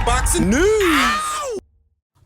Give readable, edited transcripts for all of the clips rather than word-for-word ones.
boxing news.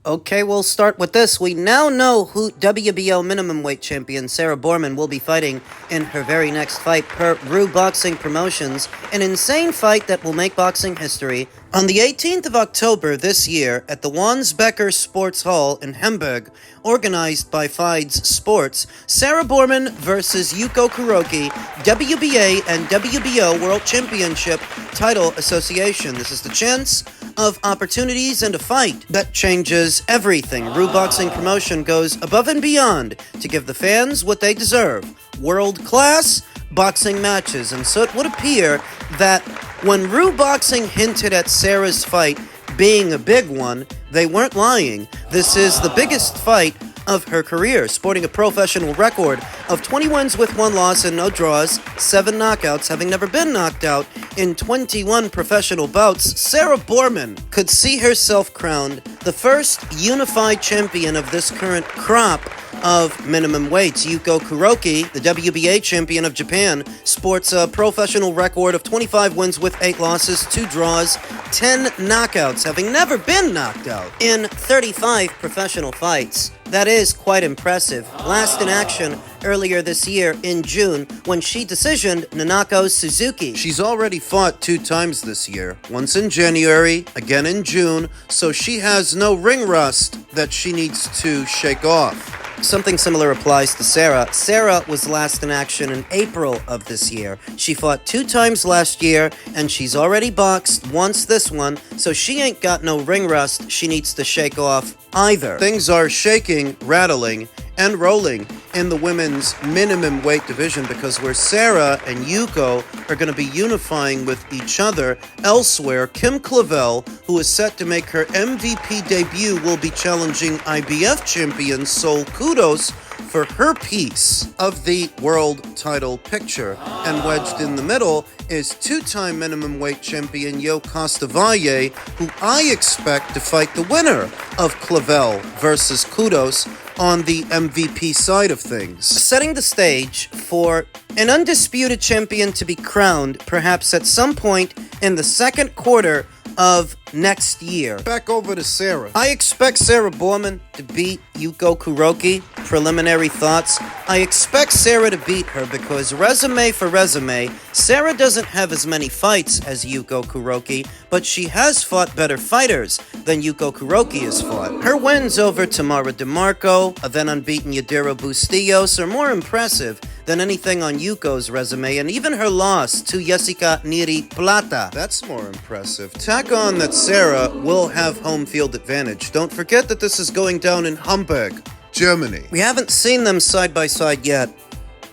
Okay, we'll start with this. We now know who WBO minimum weight champion Sarah Bormann will be fighting in her very next fight per Ruiz Boxing Promotions, an insane fight that will make boxing history. On the 18th of October this year at the Wansbecker Sports Hall in Hamburg, organized by Fides Sports, Sarah Bormann versus Yuko Kuroki, WBA and WBO World Championship Title Association. This is the chance of opportunities and a fight that changes everything. Ruiz Boxing Promotion goes above and beyond to give the fans what they deserve. World-class boxing matches. And so it would appear that when Ruiz Boxing hinted at Sarah's fight being a big one, they weren't lying. This is the biggest fight of her career, sporting a professional record of 20 wins with 1 loss and no draws, 7 knockouts, having never been knocked out in 21 professional bouts. Sarah Bormann could see herself crowned the first unified champion of this current crop of minimum weights. Yuko Kuroki, the WBA champion of Japan, sports a professional record of 25 wins with 8 losses, 2 draws, 10 knockouts, having never been knocked out in 35 professional fights. That is quite impressive. Last in action earlier this year in June when she decisioned Nanako Suzuki. She's already fought 2 times this year, once in January, again in June, so she has no ring rust that she needs to shake off. Something similar applies to Sarah. Sarah was last in action in April of this year. She fought 2 times last year, and she's already boxed once this one, so she ain't got no ring rust she needs to shake off either. Things are shaking, rattling, and rolling in the women's minimum weight division because where Sarah and Yuko are going to be unifying with each other, elsewhere, Kim Clavel, who is set to make her MVP debut, will be challenging IBF champion Sol Kudos for her piece of the world title picture. And wedged in the middle is 2-time minimum weight champion Yo Costavalle, who I expect to fight the winner of Clavel versus Kudos on the MVP side of things. Setting the stage for an undisputed champion to be crowned perhaps at some point in the second quarter of next year. Back over to Sarah. I expect Sarah Bormann to beat Yuko Kuroki. Preliminary thoughts. I expect Sarah to beat her because resume for resume, Sarah doesn't have as many fights as Yuko Kuroki, but she has fought better fighters than Yuko Kuroki has fought. Her wins over Tamara DeMarco, a then unbeaten Yadira Bustillos, are more impressive than anything on Yuko's resume, and even her loss to Jessica Neri Plata. That's more impressive. Tack on that Sarah will have home field advantage. Don't forget that this is going down in Hamburg, Germany. We haven't seen them side by side yet,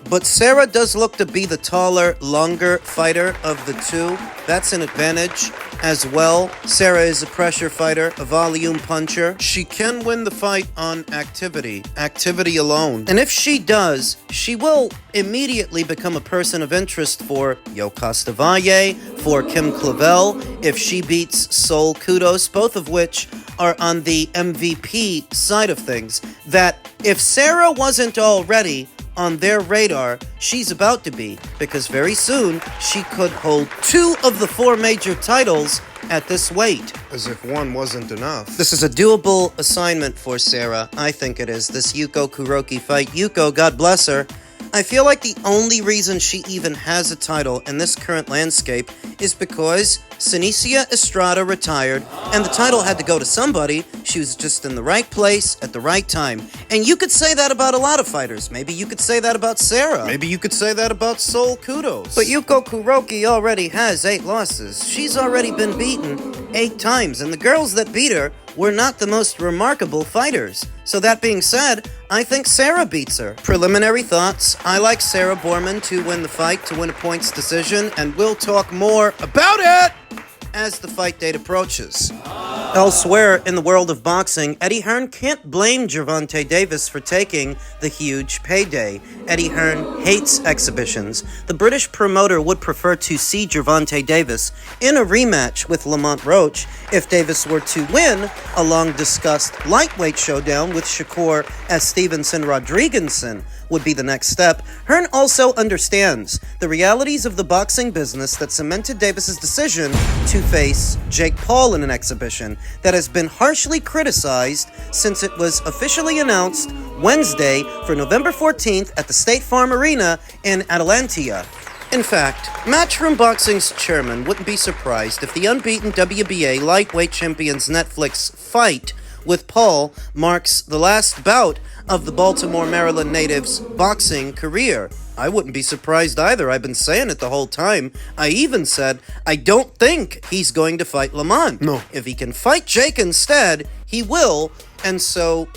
but Sarah does look to be the taller, longer fighter of the two. That's an advantage as well. Sarah is a pressure fighter, a volume puncher. She can win the fight on activity alone. And if she does, she will immediately become a person of interest for Yo Costavalle, for Kim Clavel, if she beats Sol Kudos, both of which are on the MVP side of things, that if Sarah wasn't already on their radar, she's about to be, because very soon she could hold 2 of the 4 major titles at this weight. As if one wasn't enough. This is a doable assignment for Sarah. I think it is. This Yuko Kuroki fight. Yuko, God bless her. I feel like the only reason she even has a title in this current landscape is because Senicia Estrada retired, and the title had to go to somebody. She was just in the right place at the right time. And you could say that about a lot of fighters. Maybe you could say that about Sarah. Maybe you could say that about Sol Kudos. But Yuko Kuroki already has 8 losses. She's already been beaten 8 times, and the girls that beat her were not the most remarkable fighters. So that being said, I think Sarah beats her. Preliminary thoughts. I like Sarah Bormann to win the fight, to win a points decision, and we'll talk more about it as the fight date approaches. Elsewhere in the world of boxing, Eddie Hearn can't blame Gervonta Davis for taking the huge payday. Eddie Hearn hates exhibitions. The British promoter would prefer to see Gervonta Davis in a rematch with Lamont Roach if Davis were to win a long-discussed lightweight showdown with Shakur as Stevenson Rodriguezson would be the next step. Hearn also understands the realities of the boxing business that cemented Davis's decision to face Jake Paul in an exhibition. that has been harshly criticized since it was officially announced Wednesday for November 14th at the State Farm Arena in Atlanta. In fact, Matchroom Boxing's chairman wouldn't be surprised if the unbeaten WBA lightweight champion's Netflix fight with Paul marks the last bout of the Baltimore, Maryland native's boxing career. I wouldn't be surprised either. I've been saying it the whole time. I even said, I don't think he's going to fight Lamont. No. If he can fight Jake instead, he will. And so,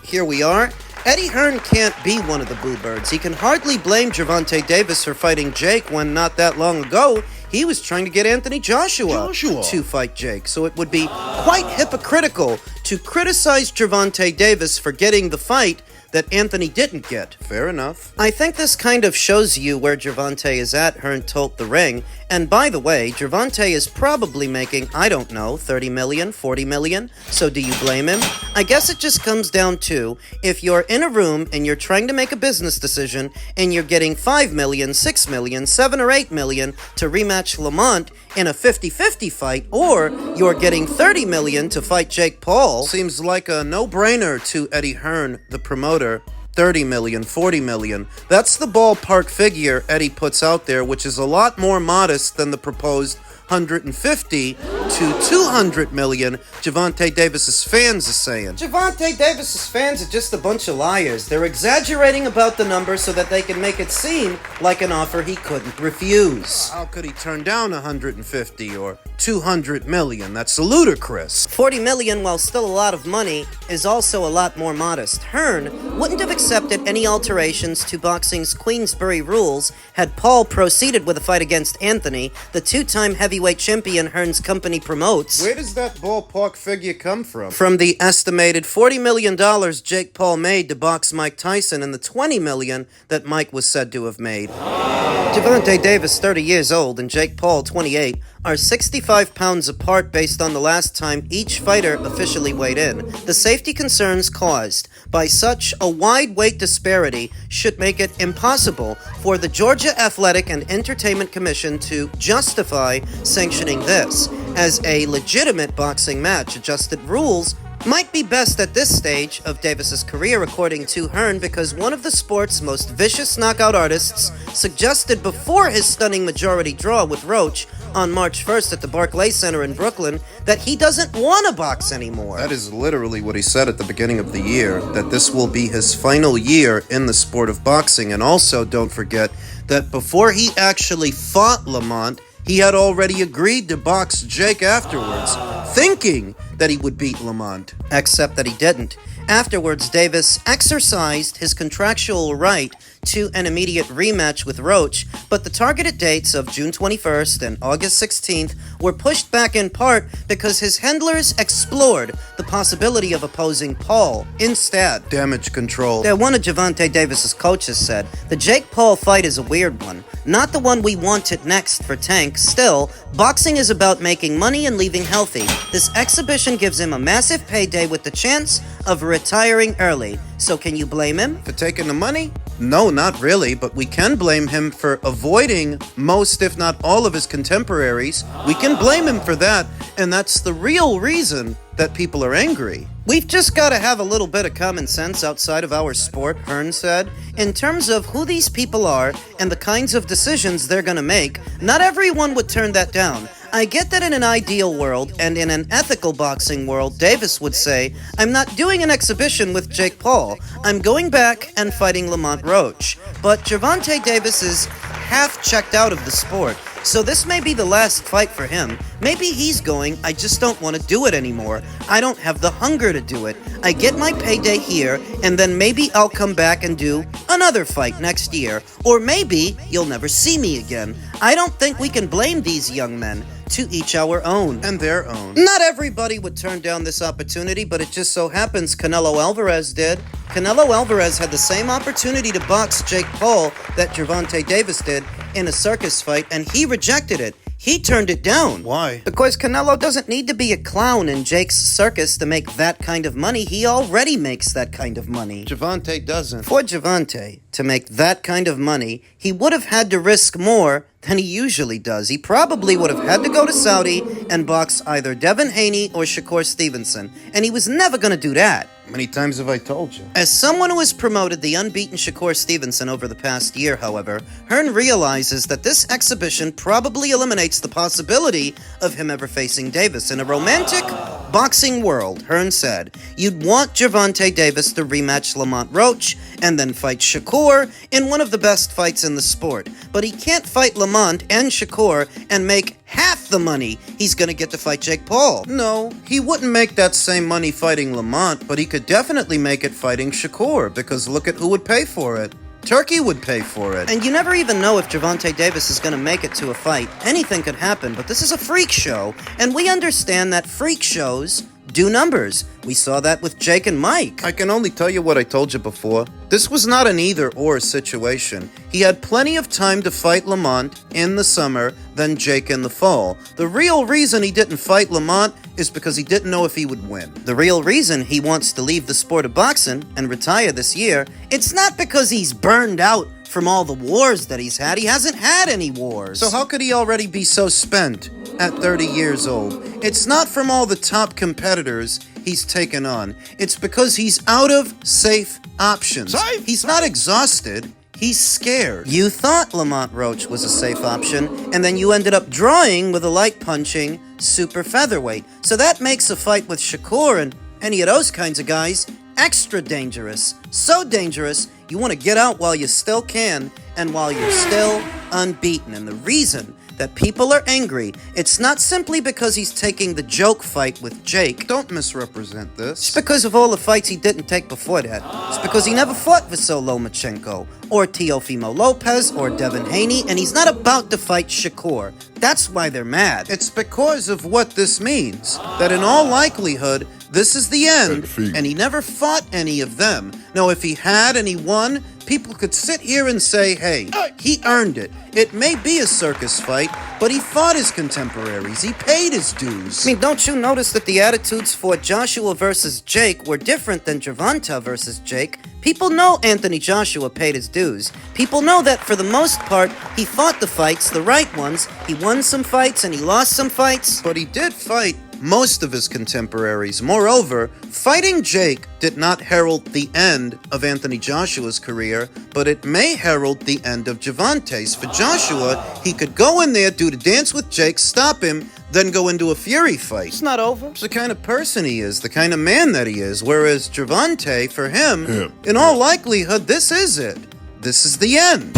here we are. Eddie Hearn can't be one of the Boo Birds. He can hardly blame Gervonta Davis for fighting Jake when not that long ago he was trying to get Anthony Joshua to fight Jake. So it would be quite hypocritical to criticize Gervonta Davis for getting the fight that Anthony didn't get. Fair enough. I think this kind of shows you where Gervonta is at, Hearn told The Ring. And by the way, Gervonta is probably making, I don't know, 30 million, 40 million. So do you blame him? I guess it just comes down to, if you're in a room and you're trying to make a business decision and you're getting 5 million, 6 million, 7 or 8 million to rematch Lamont in a 50-50 fight, or you're getting 30 million to fight Jake Paul. Seems like a no-brainer to Eddie Hearn, the promoter. 30 million, 40 million. That's the ballpark figure Eddie puts out there, which is a lot more modest than the proposed 150 to 200 million Gervonta Davis's fans are saying. Gervonta Davis's fans are just a bunch of liars. They're exaggerating about the number so that they can make it seem like an offer he couldn't refuse. How could he turn down 150 or 200 million? That's ludicrous. 40 million, while still a lot of money, is also a lot more modest. Hearn wouldn't have accepted any alterations to boxing's Queensberry rules had Paul proceeded with a fight against Anthony, the two-time heavyweight champion Hearn's company promotes. Where does that ballpark figure come from? From the estimated $40 million Jake Paul made to box Mike Tyson and the $20 million that Mike was said to have made. Gervonta Davis, 30 years old, and Jake Paul, 28, are 65 pounds apart based on the last time each fighter officially weighed in. The safety concerns caused by such a wide weight disparity should make it impossible for the Georgia Athletic and Entertainment Commission to justify sanctioning this as a legitimate boxing match. Adjusted rules might be best at this stage of Davis's career, according to Hearn, because one of the sport's most vicious knockout artists suggested before his stunning majority draw with Roach on March 1st at the Barclays Center in Brooklyn that he doesn't want to box anymore. That is literally what he said at the beginning of the year, that this will be his final year in the sport of boxing. And also, don't forget that before he actually fought Lamont, he had already agreed to box Jake afterwards, thinking that he would beat Lamont. Except that he didn't. Afterwards, Davis exercised his contractual right to an immediate rematch with Roach, but the targeted dates of June 21st and August 16th were pushed back in part because his handlers explored the possibility of opposing Paul instead. Damage control. One of Gervonta Davis's coaches said, the Jake Paul fight is a weird one. Not the one we wanted next for Tank. Still, boxing is about making money and leaving healthy. This exhibition gives him a massive payday with the chance of retiring early. So can you blame him? For taking the money? No, not really, but we can blame him for avoiding most, if not all, of his contemporaries. We can blame him for that, and that's the real reason that people are angry. We've just got to have a little bit of common sense outside of our sport, Hearn said. In terms of who these people are and the kinds of decisions they're going to make, not everyone would turn that down. I get that in an ideal world and in an ethical boxing world, Davis would say, I'm not doing an exhibition with Jake Paul. I'm going back and fighting Lamont Roach. But Gervonta Davis is half checked out of the sport, so this may be the last fight for him. Maybe he's going, I just don't want to do it anymore. I don't have the hunger to do it. I get my payday here, and then maybe I'll come back and do another fight next year. Or maybe you'll never see me again. I don't think we can blame these young men. To each our own. And their own. Not everybody would turn down this opportunity, but it just so happens Canelo Alvarez did. Canelo Alvarez had the same opportunity to box Jake Paul that Gervonta Davis did in a circus fight, and he rejected it. He turned it down. Why? Because Canelo doesn't need to be a clown in Jake's circus to make that kind of money. He already makes that kind of money. Gervonta doesn't. For Gervonta to make that kind of money, he would have had to risk more than he usually does. He probably would have had to go to Saudi and box either Devin Haney or Shakur Stevenson, and he was never going to do that. How many times have I told you? As someone who has promoted the unbeaten Shakur Stevenson over the past year, however, Hearn realizes that this exhibition probably eliminates the possibility of him ever facing Davis. In a romantic boxing world, Hearn said, you'd want Gervonta Davis to rematch Lamont Roach and then fight Shakur in one of the best fights in the sport. But he can't fight Lamont and Shakur and make half the money he's gonna get to fight Jake Paul. No, he wouldn't make that same money fighting Lamont, but he could definitely make it fighting Shakur, because look at who would pay for it. Turkey would pay for it. And you never even know if Gervonta Davis is going to make it to a fight. Anything could happen, but this is a freak show, and we understand that freak shows do numbers. We saw that with Jake and Mike. I can only tell you what I told you before. This was not an either-or situation. He had plenty of time to fight Lamont in the summer, then Jake in the fall. The real reason he didn't fight Lamont is because he didn't know if he would win. The real reason he wants to leave the sport of boxing and retire this year, it's not because he's burned out from all the wars that he's had. He hasn't had any wars. So how could he already be so spent at 30 years old? It's not from all the top competitors he's taken on. It's because he's out of safe options. He's not exhausted. He's scared. You thought Lamont Roach was a safe option, and then you ended up drawing with a light-punching super featherweight. So that makes a fight with Shakur and any of those kinds of guys extra dangerous. So dangerous, you want to get out while you still can, and while you're still unbeaten. And the reason that people are angry, it's not simply because he's taking the joke fight with Jake. Don't misrepresent this. It's because of all the fights he didn't take before that. It's because he never fought Vasyl Lomachenko, or Teofimo Lopez, or Devin Haney, and he's not about to fight Shakur. That's why they're mad. It's because of what this means. That in all likelihood, this is the end, and he never fought any of them. Now, if he had and he won, people could sit here and say, hey, he earned it. It may be a circus fight, but he fought his contemporaries. He paid his dues. I mean, don't you notice that the attitudes for Joshua versus Jake were different than Gervonta versus Jake? People know Anthony Joshua paid his dues. People know that for the most part, he fought the fights, the right ones. He won some fights and he lost some fights. But he did fight most of his contemporaries. Moreover, fighting Jake did not herald the end of Anthony Joshua's career, but it may herald the end of Gervonta's. For Joshua, he could go in there, do the dance with Jake, stop him, then go into a fury fight. It's not over. It's the kind of person he is, the kind of man that he is. Whereas Gervonta, for him, in all likelihood, this is it. This is the end.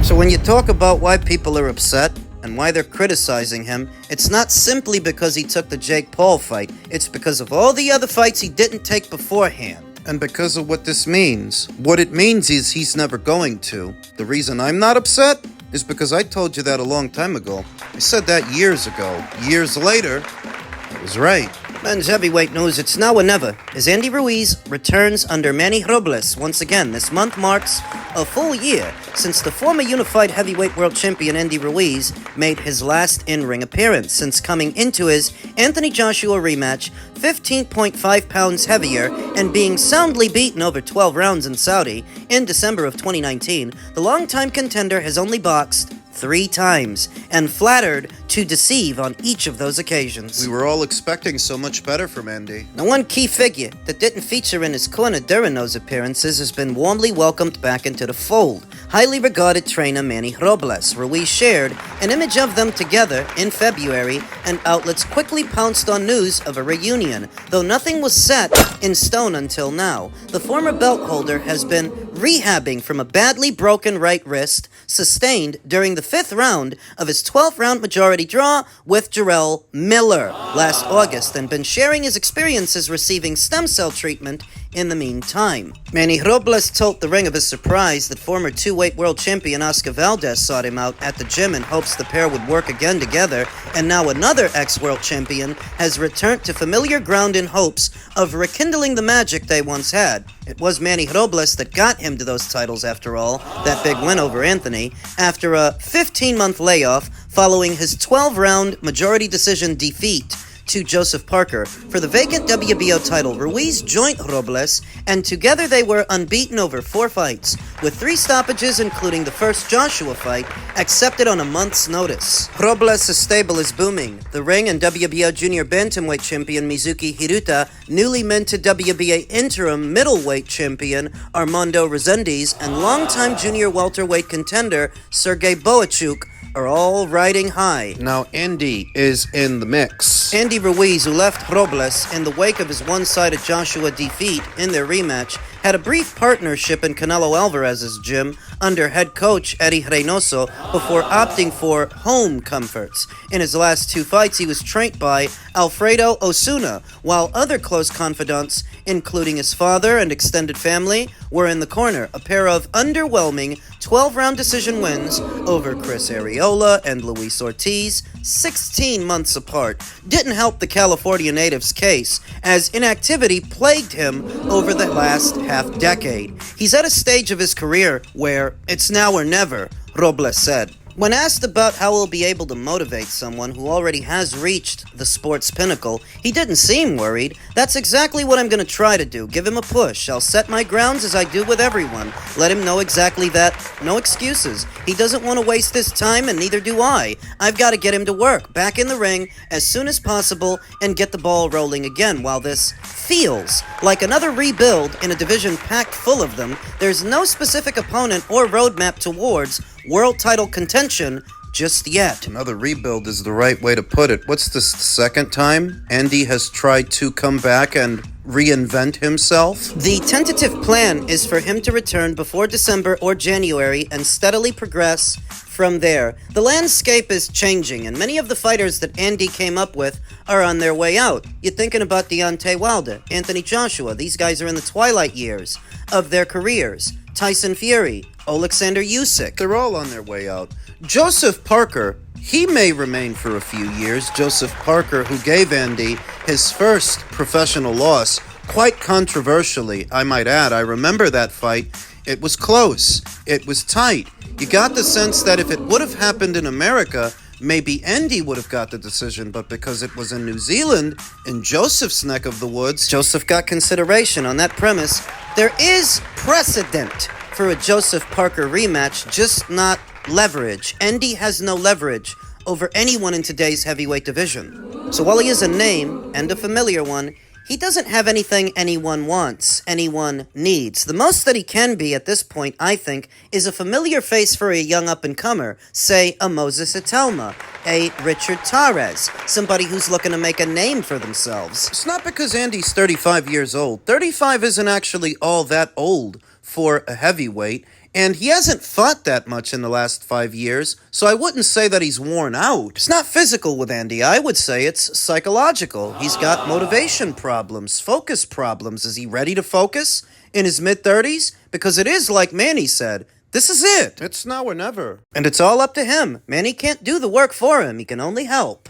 So when you talk about why people are upset and why they're criticizing him, it's not simply because he took the Jake Paul fight. It's because of all the other fights he didn't take beforehand. And because of what this means. What it means is he's never going to. The reason I'm not upset is because I told you that a long time ago. I said that years ago. Years later, I was right. Men's heavyweight news, it's now or never, as Andy Ruiz returns under Manny Robles. Once again, this month marks a full year since the former unified heavyweight world champion Andy Ruiz made his last in-ring appearance. Since coming into his Anthony Joshua rematch, 15.5 pounds heavier, and being soundly beaten over 12 rounds in Saudi in December of 2019, the longtime contender has only boxed 3 times, and flattered to deceive on each of those occasions. We were all expecting so much better from Andy. Now, one key figure that didn't feature in his corner during those appearances has been warmly welcomed back into the fold. Highly regarded trainer Manny Robles. Ruiz shared an image of them together in February, and outlets quickly pounced on news of a reunion, though nothing was set in stone until now. The former belt holder has been rehabbing from a badly broken right wrist sustained during the 5th round of his 12th round majority draw with Jarrell Miller last August, and been sharing his experiences receiving stem cell treatment in the meantime. Manny Robles told The Ring of his surprise that former 2-weight world champion Oscar Valdez sought him out at the gym in hopes the pair would work again together, and now another ex-world champion has returned to familiar ground in hopes of rekindling the magic they once had. It was Manny Robles that got him to those titles after all, that big win over Anthony, after a 15-month layoff following his 12-round majority decision defeat to Joseph Parker for the vacant WBO title. Ruiz joined Robles, and together they were unbeaten over 4 fights, with 3 stoppages, including the first Joshua fight, accepted on a month's notice. Robles' stable is booming. The ring and WBO junior bantamweight champion Mizuki Hiruta, newly minted WBA interim middleweight champion Armando Resendiz, and longtime junior welterweight contender Sergey Boachuk are all riding high. Now Andy is in the mix. Andy Ruiz, who left Robles in the wake of his one-sided Joshua defeat in their rematch, had a brief partnership in Canelo Alvarez's gym under head coach Eddie Reynoso before opting for home comforts. In his last 2 fights, he was trained by Alfredo Osuna, while other close confidants, including his father and extended family, were in the corner. A pair of underwhelming 12-round decision wins over Chris Arreola and Luis Ortiz, 16 months apart, didn't help the California native's case, as inactivity plagued him over the last half-decade. He's at a stage of his career where it's now or never, Robles said. When asked about how he'll be able to motivate someone who already has reached the sport's pinnacle, he didn't seem worried. That's exactly what I'm going to try to do. Give him a push. I'll set my grounds as I do with everyone. Let him know exactly that. No excuses. He doesn't want to waste his time, and neither do I. I've got to get him to work, back in the ring, as soon as possible, and get the ball rolling again. While this feels like another rebuild in a division packed full of them, there's no specific opponent or roadmap towards world title contention just yet. Another rebuild is the right way to put it. What's this, the second time Andy has tried to come back and reinvent himself? The tentative plan is for him to return before December or January and steadily progress from there. The landscape is changing, and many of the fighters that Andy came up with are on their way out. You're thinking about Deontay Wilder, Anthony Joshua. These guys are in the twilight years of their careers. Tyson Fury, Alexander Usyk. They're all on their way out. Joseph Parker, he may remain for a few years. Joseph Parker, who gave Andy his first professional loss, quite controversially, I might add. I remember that fight. It was close. It was tight. You got the sense that if it would have happened in America, maybe Andy would have got the decision, but because it was in New Zealand, in Joseph's neck of the woods, Joseph got consideration on that premise. There is precedent for a Joseph Parker rematch, just not leverage. Andy has no leverage over anyone in today's heavyweight division. So while he is a name, and a familiar one, he doesn't have anything anyone wants, anyone needs. The most that he can be at this point, I think, is a familiar face for a young up-and-comer, say a Moses Itelma, a Richard Torres, somebody who's looking to make a name for themselves. it's not because Andy's 35 years old. 35 isn't actually all that old for a heavyweight, and he hasn't fought that much in the last 5 years, so I wouldn't say that he's worn out. It's not physical with Andy. I would say it's psychological. He's got motivation problems, focus problems. Is he ready to focus in his mid-30s? Because it is like Manny said, this is it. It's now or never. And it's all up to him. Manny can't do the work for him. He can only help.